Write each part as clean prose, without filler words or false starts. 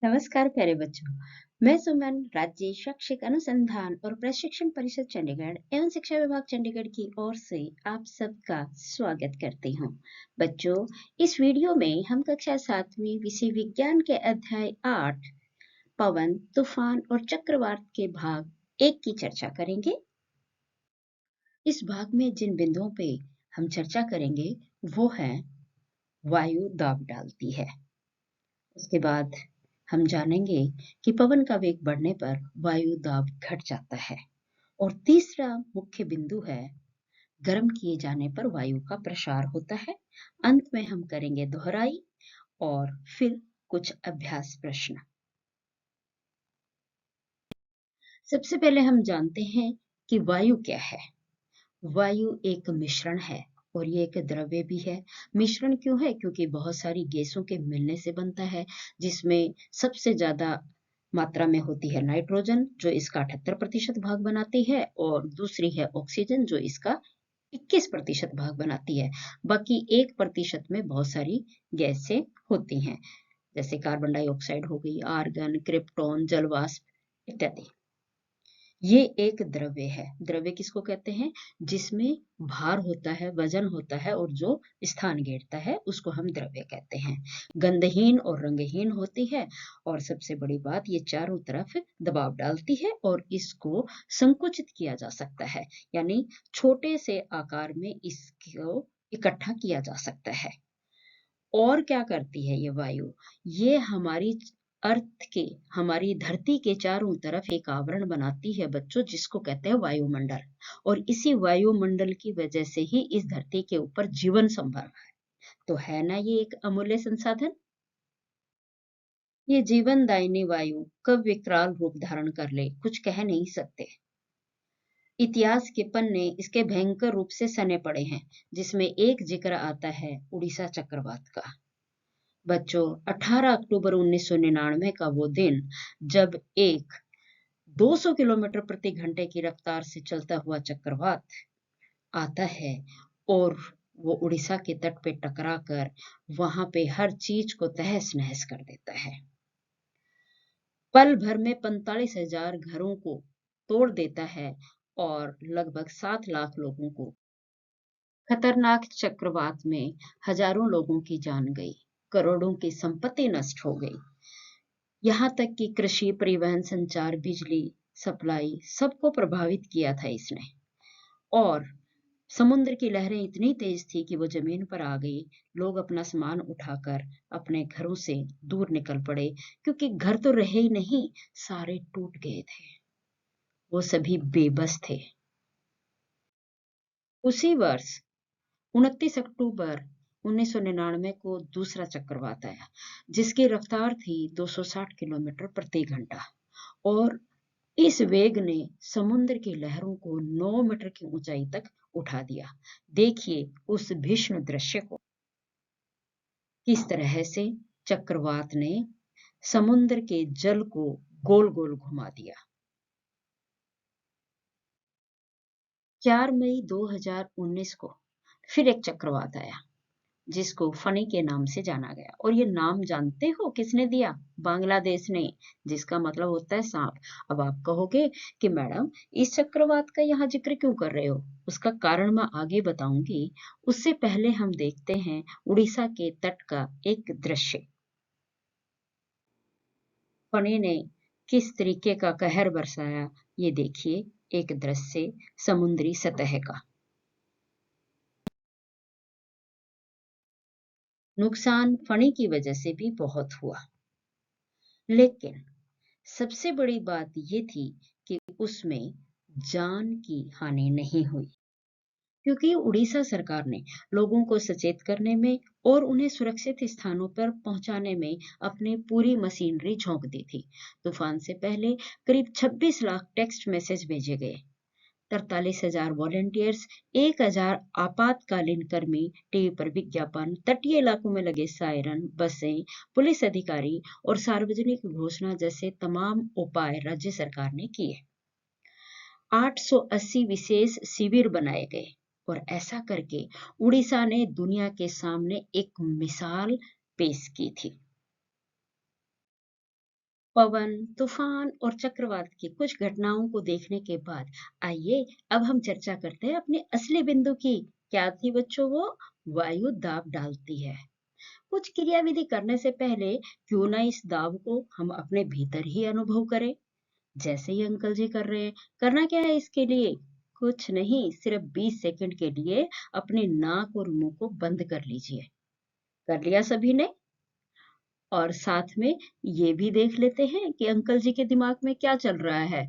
नमस्कार प्यारे बच्चों। मैं सुमन राज्य शैक्षिक अनुसंधान और प्रशिक्षण परिषद चंडीगढ़ एवं शिक्षा विभाग चंडीगढ़ की ओर से आप सबका स्वागत करती हूँ। बच्चों, इस वीडियो में हम कक्षा 7वीं विषय विज्ञान के अध्याय 8 पवन, तूफान और चक्रवात के भाग 1 की चर्चा करेंगे। इस भाग में जिन बिंदुओं पे हम चर्चा करेंगे वो है वायु दाब डालती है। उसके बाद हम जानेंगे कि पवन का वेग बढ़ने पर वायु दाब घट जाता है। और तीसरा मुख्य बिंदु है गर्म किए जाने पर वायु का प्रसार होता है। अंत में हम करेंगे दोहराई और फिर कुछ अभ्यास प्रश्न। सबसे पहले हम जानते हैं कि वायु क्या है। वायु एक मिश्रण है और ये एक द्रव्य भी है। मिश्रण क्यों है? क्योंकि बहुत सारी गैसों के मिलने से बनता है, जिसमें सबसे ज्यादा मात्रा में होती है नाइट्रोजन, जो इसका 78% भाग बनाती है, और दूसरी है ऑक्सीजन, जो इसका 21% भाग बनाती है। बाकी 1% में बहुत सारी गैसें होती हैं, जैसे कार्बन डाइऑक्साइड हो गई, आर्गन, क्रिप्टॉन, जलवाष्प इत्यादि। ये एक द्रव्य है। द्रव्य किसको कहते हैं? जिसमें भार होता है, वजन होता है, और जो स्थान घेरता है उसको हम द्रव्य कहते हैं। गंधहीन और रंगहीन होती है, और सबसे बड़ी बात, ये चारों तरफ दबाव डालती है और इसको संकुचित किया जा सकता है, यानी छोटे से आकार में इसको इकट्ठा किया जा सकता है। और क्या करती है ये वायु? ये अर्थ के हमारी धरती के चारों तरफ एक आवरण बनाती है बच्चों, जिसको कहते हैं वायुमंडल। और इसी वायुमंडल की वजह से ही इस धरती के ऊपर जीवन संभव है। तो है ना ये एक अमूल्य संसाधन। ये जीवन दायिनी वायु कब विकराल रूप धारण कर ले, कुछ कह नहीं सकते। इतिहास के पन्ने इसके भयंकर रूप से सने पड़े हैं, जिसमें एक जिक्र आता है उड़ीसा चक्रवात का। बच्चों, 18 अक्टूबर 1999 का वो दिन, जब एक 200 किलोमीटर प्रति घंटे की रफ्तार से चलता हुआ चक्रवात आता है और वो उड़ीसा के तट पे टकरा कर वहां पे हर चीज को तहस नहस कर देता है। पल भर में 45,000 घरों को तोड़ देता है और लगभग 7 लाख लोगों को। खतरनाक चक्रवात में हजारों लोगों की जान गई, करोड़ों की संपत्ति नष्ट हो गई। यहाँ तक कि कृषि, परिवहन, संचार, बिजली सप्लाई सबको प्रभावित किया था इसने। और समुद्र की लहरें इतनी तेज थी कि वो जमीन पर आ गई। लोग अपना सामान उठाकर अपने घरों से दूर निकल पड़े, क्योंकि घर तो रहे ही नहीं, सारे टूट गए थे। वो सभी बेबस थे। उसी वर्ष 29 अक्टूबर 1999 को दूसरा चक्रवात आया, जिसकी रफ्तार थी 260 किलोमीटर प्रति घंटा। और इस वेग ने समुद्र की लहरों को 9 मीटर की ऊंचाई तक उठा दिया। देखिए उस भीषण दृश्य को, किस तरह से चक्रवात ने समुद्र के जल को गोल गोल घुमा दिया। 4 मई 2019 को फिर एक चक्रवात आया, जिसको फनी के नाम से जाना गया। और ये नाम जानते हो किसने दिया? बांग्लादेश ने, जिसका मतलब होता है सांप। अब आप कहोगे कि मैडम, इस चक्रवात का यहाँ जिक्र क्यों कर रहे हो? उसका कारण मैं आगे बताऊंगी। उससे पहले हम देखते हैं उड़ीसा के तट का एक दृश्य। फनी ने किस तरीके का कहर बरसाया, ये देखिए एक दृश्य समुद्री सतह का। नुकसान फनी की वजह से भी बहुत हुआ, लेकिन सबसे बड़ी बात ये थी कि उसमें जान की हानि नहीं हुई, क्योंकि उड़ीसा सरकार ने लोगों को सचेत करने में और उन्हें सुरक्षित स्थानों पर पहुंचाने में अपनी पूरी मशीनरी झोंक दी थी। तूफान से पहले करीब 26 लाख टेक्स्ट मैसेज भेजे गए, 43,000 वॉलंटियर्स, 1,000 आपातकालीन कर्मी, टीवी पर विज्ञापन, तटीय इलाकों में लगे सायरन, बसें, पुलिस अधिकारी और सार्वजनिक घोषणा जैसे तमाम उपाय राज्य सरकार ने किए। 880 विशेष शिविर बनाए गए, और ऐसा करके उड़ीसा ने दुनिया के सामने एक मिसाल पेश की थी। पवन, तूफान और चक्रवात की कुछ घटनाओं को देखने के बाद आइए अब हम चर्चा करते हैं अपने असली बिंदु की। क्या थी बच्चों वो? वायु दाब डालती है। कुछ क्रियाविधि करने से पहले क्यों ना इस दाब को हम अपने भीतर ही अनुभव करें, जैसे ही अंकल जी कर रहे हैं। करना क्या है इसके लिए? कुछ नहीं, सिर्फ 20 सेकंड के लिए अपने नाक और मुंह को बंद कर लीजिए। कर लिया सभी ने? और साथ में ये भी देख लेते हैं कि अंकल जी के दिमाग में क्या चल रहा है।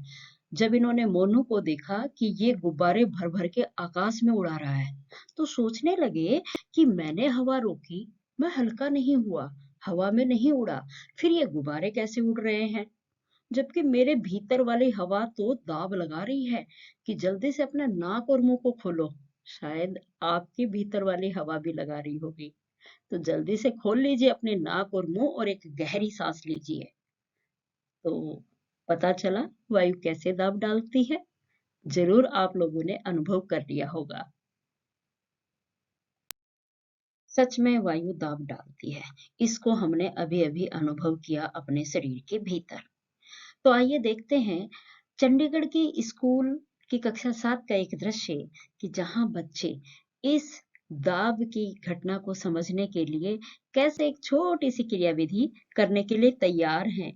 जब इन्होंने मोनू को देखा कि ये गुब्बारे भर भर के आकाश में उड़ा रहा है, तो सोचने लगे कि मैंने हवा रोकी, मैं हल्का नहीं हुआ, हवा में नहीं उड़ा, फिर ये गुब्बारे कैसे उड़ रहे हैं? जबकि मेरे भीतर वाली हवा तो दाब लगा रही है कि जल्दी से अपना नाक और मुंह को खोलो। शायद आपके भीतर वाली हवा भी लगा रही होगी। तो जल्दी से खोल लीजिए अपने नाक और मुंह और एक गहरी सांस लीजिए। तो पता चला वायु कैसे दाब डालती है? जरूर आप लोगों ने अनुभव कर लिया होगा। सच में वायु दाब डालती है। इसको हमने अभी अभी अनुभव किया अपने शरीर के भीतर। तो आइए देखते हैं चंडीगढ़ की स्कूल की कक्षा 7 का एक दृश्य कि जहां बच्चे इस दाब की घटना को समझने के लिए कैसे एक छोटी सी क्रियाविधि करने के लिए तैयार हैं।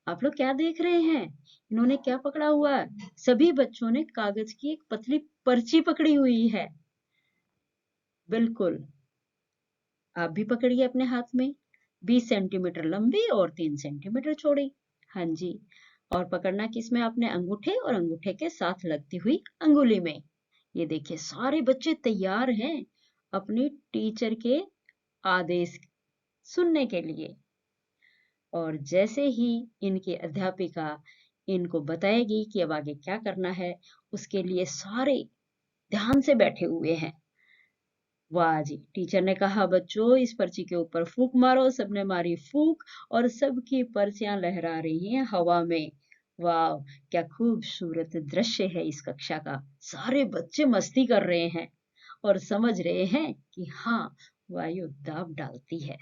आप लोग क्या देख रहे हैं? इन्होंने क्या पकड़ा हुआ है? सभी बच्चों ने कागज की एक पतली पर्ची पकड़ी हुई है। बिल्कुल, आप भी पकड़िए अपने हाथ में। 20 सेंटीमीटर लंबी और 3 सेंटीमीटर चौड़ी। हाँ जी। और पकड़ना किसमें आपने? अंगूठे और अंगूठे के साथ लगती हुई अंगुली में। ये देखिए सारे बच्चे तैयार हैं अपनी टीचर के आदेश सुनने के लिए। और जैसे ही इनकी अध्यापिका इनको बताएगी कि अब आगे क्या करना है, उसके लिए सारे ध्यान से बैठे हुए हैं। वाह जी! टीचर ने कहा बच्चों इस पर्ची के ऊपर फूंक मारो। सबने मारी फूंक और सबकी पर्चियां लहरा रही हैं हवा में। वाह! क्या खूबसूरत दृश्य है इस कक्षा का। सारे बच्चे मस्ती कर रहे हैं और समझ रहे हैं कि हाँ, वायु दाब डालती है।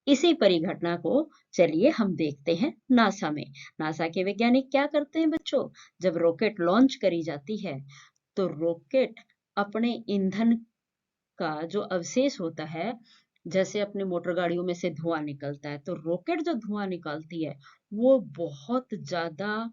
इसी परिघटना को चलिए हम देखते हैं नासा में। नासा के वैज्ञानिक क्या करते हैं बच्चों? जब रॉकेट लॉन्च करी जाती है, तो रॉकेट अपने ईंधन का जो अवशेष होता है, जैसे अपने मोटर गाड़ियों में से धुआं निकलता है, तो रॉकेट जो धुआं निकालती है, वो बहुत ज्यादा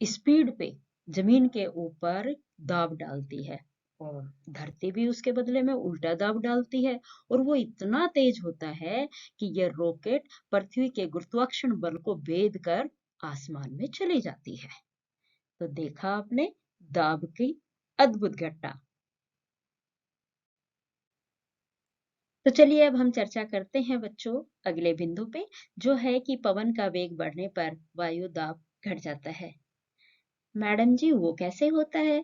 स्पीड पे जमीन के ऊपर दाब डालती है और धरती भी उसके बदले में उल्टा दाब डालती है। और वो इतना तेज होता है कि यह रॉकेट पृथ्वी के गुरुत्वाकर्षण बल को भेद कर आसमान में चली जाती है। तो देखा आपने दाब की अद्भुत घटना। तो चलिए अब हम चर्चा करते हैं बच्चों अगले बिंदु पे, जो है कि पवन का वेग बढ़ने पर वायु दाब घट जाता है। मैडम जी वो कैसे होता है?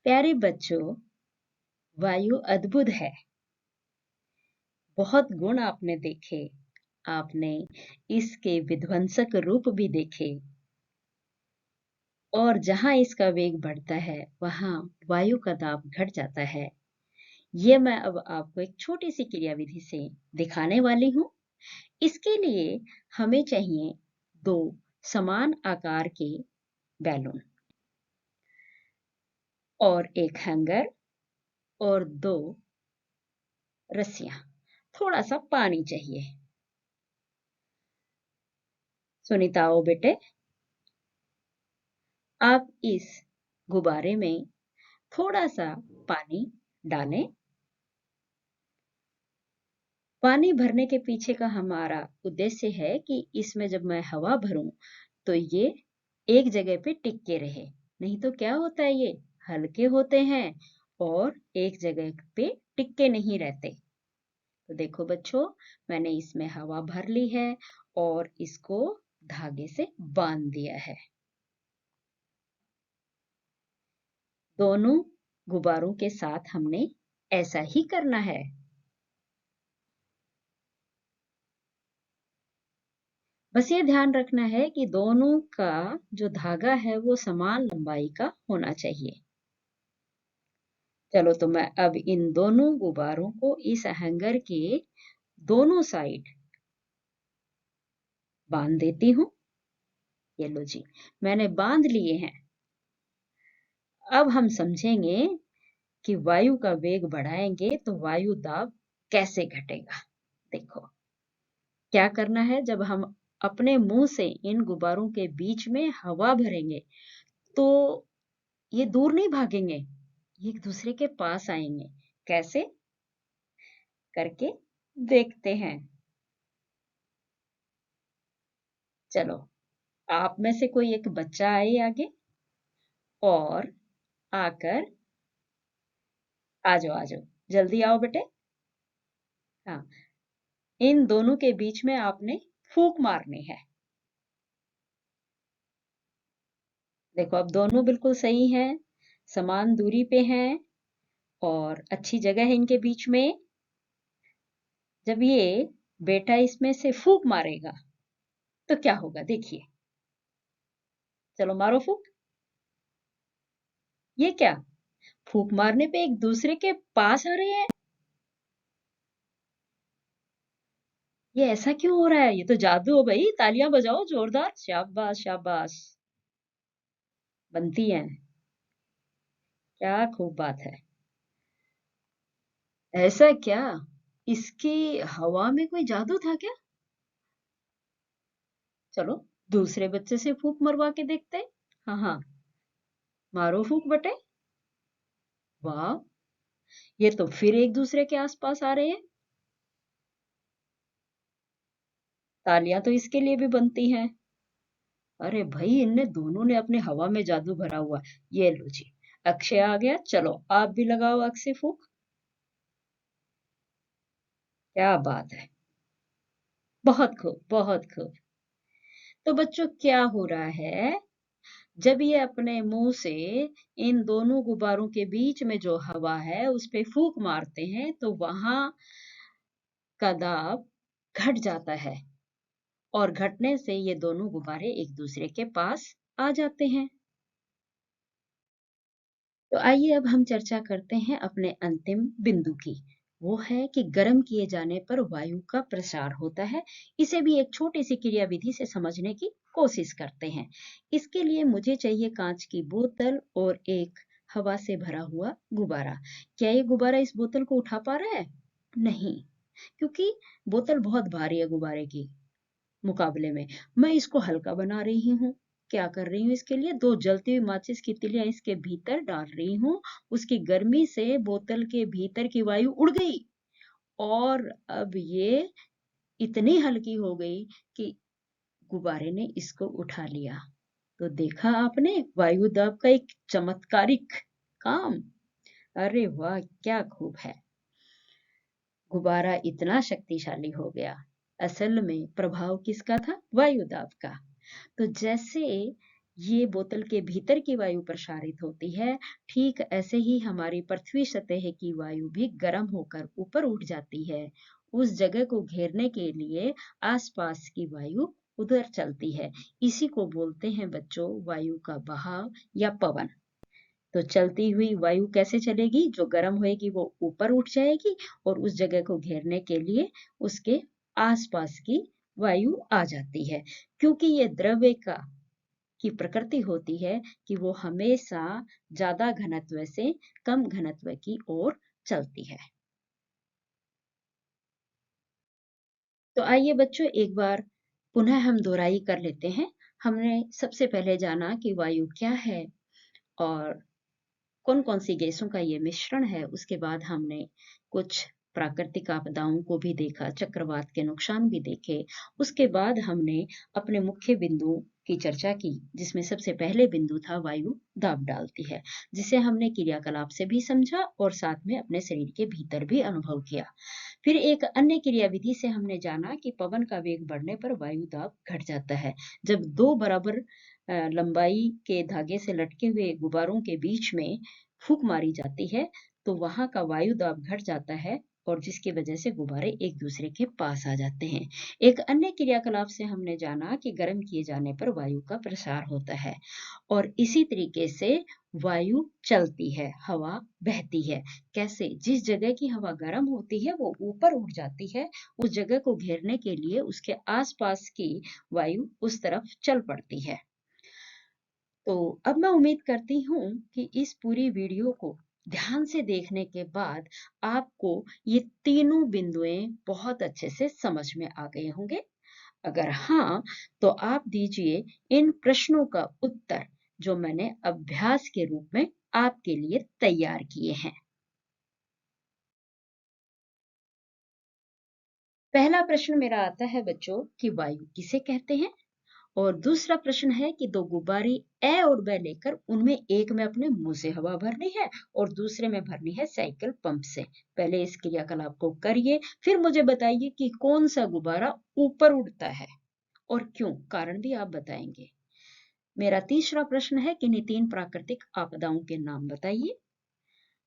प्यारे बच्चों, वायु अद्भुत है। बहुत गुण आपने देखे, आपने इसके विध्वंसक रूप भी देखे। और जहां इसका वेग बढ़ता है वहां वायु का दाब घट जाता है। ये मैं अब आपको एक छोटी सी क्रियाविधि से दिखाने वाली हूँ। इसके लिए हमें चाहिए दो समान आकार के बैलून और एक हैंगर और दो रस्सियां, थोड़ा सा पानी चाहिए। सुनीता आओ बेटे, आप इस गुब्बारे में थोड़ा सा पानी डालें। पानी भरने के पीछे का हमारा उद्देश्य है कि इसमें जब मैं हवा भरूं तो ये एक जगह पे टिक के रहे। नहीं तो क्या होता है, ये हल्के होते हैं और एक जगह पे टिक के नहीं रहते। तो देखो बच्चों, मैंने इसमें हवा भर ली है और इसको धागे से बांध दिया है। दोनों गुब्बारों के साथ हमने ऐसा ही करना है। बस ये ध्यान रखना है कि दोनों का जो धागा है वो समान लंबाई का होना चाहिए। चलो तो मैं अब इन दोनों गुब्बारों को इस हैंगर के दोनों साइड बांध देती हूँ। ये लो जी, मैंने बांध लिए हैं। अब हम समझेंगे कि वायु का वेग बढ़ाएंगे तो वायु दाब कैसे घटेगा। देखो क्या करना है, जब हम अपने मुंह से इन गुब्बारों के बीच में हवा भरेंगे तो ये दूर नहीं भागेंगे, ये एक दूसरे के पास आएंगे। कैसे करके देखते हैं। चलो, आप में से कोई एक बच्चा आए आगे और आकर, आ जाओ आ जाओ, जल्दी आओ बेटे। हाँ, इन दोनों के बीच में आपने फूंक मारनी है। देखो अब दोनों बिल्कुल सही हैं, समान दूरी पे हैं और अच्छी जगह है इनके बीच में। जब ये बेटा इसमें से फूंक मारेगा तो क्या होगा, देखिए। चलो मारो फूंक। ये क्या, फूंक मारने पे एक दूसरे के पास आ रहे हैं। ये ऐसा क्यों हो रहा है, ये तो जादू हो भाई, तालियां बजाओ जोरदार, शाबाश शाबाश। बनती हैं, क्या खूब बात है। ऐसा क्या, इसकी हवा में कोई जादू था क्या। चलो दूसरे बच्चे से फूंक मरवा के देखते हैं। हाँ हाँ, मारो फूंक बटे। वाह, ये तो फिर एक दूसरे के आसपास आ रहे हैं। तालियां तो इसके लिए भी बनती हैं। अरे भाई, इनने दोनों ने अपने हवा में जादू भरा हुआ है। ये लो जी, अक्षय आ गया, चलो आप भी लगाओ अक्षय फूंक। क्या बात है, बहुत खूब बहुत खूब। तो बच्चों क्या हो रहा है, जब ये अपने मुंह से इन दोनों गुब्बारों के बीच में जो हवा है उस पे फूंक मारते हैं तो वहां का दाब घट जाता है और घटने से ये दोनों गुब्बारे एक दूसरे के पास आ जाते हैं। तो आइए अब हम चर्चा करते हैं अपने अंतिम बिंदु की। वो है कि गर्म किए जाने पर वायु का प्रसार होता है। इसे भी एक छोटी सी क्रियाविधि से समझने की कोशिश करते हैं। इसके लिए मुझे चाहिए कांच की बोतल और एक हवा से भरा हुआ गुब्बारा। क्या ये गुब्बारा इस बोतल को उठा पा रहा है? नहीं, क्योंकि बोतल बहुत भारी है गुब्बारे की मुकाबले में। मैं इसको हल्का बना रही हूँ। क्या कर रही हूँ, इसके लिए दो जलती हुई माचिस की तिलियां इसके भीतर डाल रही हूँ। उसकी गर्मी से बोतल के भीतर की वायु उड़ गई और अब ये इतनी हल्की हो गई कि गुब्बारे ने इसको उठा लिया। तो देखा आपने वायु दाब का एक चमत्कारिक काम। अरे वाह, क्या खूब है। गुब्बारा इतना शक्तिशाली हो गया। असल में प्रभाव किसका था, वायु दाब का। तो जैसे ये बोतल के भीतर की वायु प्रसारित होती है, ठीक ऐसे ही हमारी पृथ्वी सतह की वायु भी गर्म होकर ऊपर उठ जाती है। उस जगह को घेरने के लिए आसपास की वायु उधर चलती है। इसी को बोलते हैं बच्चों वायु का बहाव या पवन। तो चलती हुई वायु कैसे चलेगी, जो गर्म होएगी वो ऊपर उठ जाएगी और उस जगह को घेरने के लिए उसके आसपास की वायु आ जाती है। क्योंकि ये द्रव्य का की प्रकृति होती है कि वो हमेशा ज्यादा घनत्व से कम घनत्व की ओर चलती है। तो आइए बच्चों, एक बार पुनः हम दोहराई कर लेते हैं। हमने सबसे पहले जाना कि वायु क्या है और कौन कौन सी गैसों का ये मिश्रण है। उसके बाद हमने कुछ प्राकृतिक आपदाओं को भी देखा, चक्रवात के नुकसान भी देखे। उसके बाद हमने अपने मुख्य बिंदुओं की चर्चा की, जिसमें सबसे पहले बिंदु था वायु दाब डालती है, जिसे हमने क्रियाकलाप से भी समझा और साथ में अपने शरीर के भीतर भी अनुभव किया। फिर एक अन्य क्रियाविधि से हमने जाना कि पवन का वेग बढ़ने पर वायु दाब घट जाता है। जब दो बराबर लंबाई के धागे से लटके हुए गुब्बारों के बीच में फूंक मारी जाती है तो वहां का वायु दाब घट जाता है और जिसकी वजह से गुब्बारे एक दूसरे के पास आ जाते हैं। एक अन्य क्रियाकलाप से हमने जाना कि गर्म किए जाने पर वायु का प्रसार होता है और इसी तरीके से वायु चलती है, हवा बहती है। कैसे? जिस जगह की हवा गर्म होती है वो ऊपर उठ जाती है, उस जगह को घेरने के लिए उसके आसपास की वायु उस तरफ चल पड़ती है। तो अब मैं उम्मीद करती हूँ कि इस पूरी वीडियो को ध्यान से देखने के बाद आपको ये तीनों बिंदुएं बहुत अच्छे से समझ में आ गए होंगे। अगर हाँ, तो आप दीजिए इन प्रश्नों का उत्तर जो मैंने अभ्यास के रूप में आपके लिए तैयार किए हैं। पहला प्रश्न मेरा आता है बच्चों कि वायु किसे कहते हैं? और दूसरा प्रश्न है कि दो गुब्बारे ए और ब लेकर उनमें एक में अपने मुंह से हवा भरनी है और दूसरे में भरनी है साइकिल पंप से। पहले इस क्रियाकलाप को करिए, फिर मुझे बताइए कि कौन सा गुब्बारा ऊपर उड़ता है और क्यों, कारण भी आप बताएंगे। मेरा तीसरा प्रश्न है कि इन तीन प्राकृतिक आपदाओं के नाम बताइए।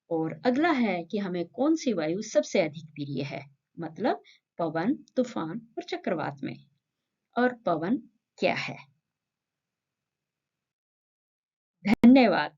और अगला है कि हमें कौन सी वायु सबसे अधिक प्रिय है, मतलब पवन, तूफान और चक्रवात में। और पवन क्या है? धन्यवाद।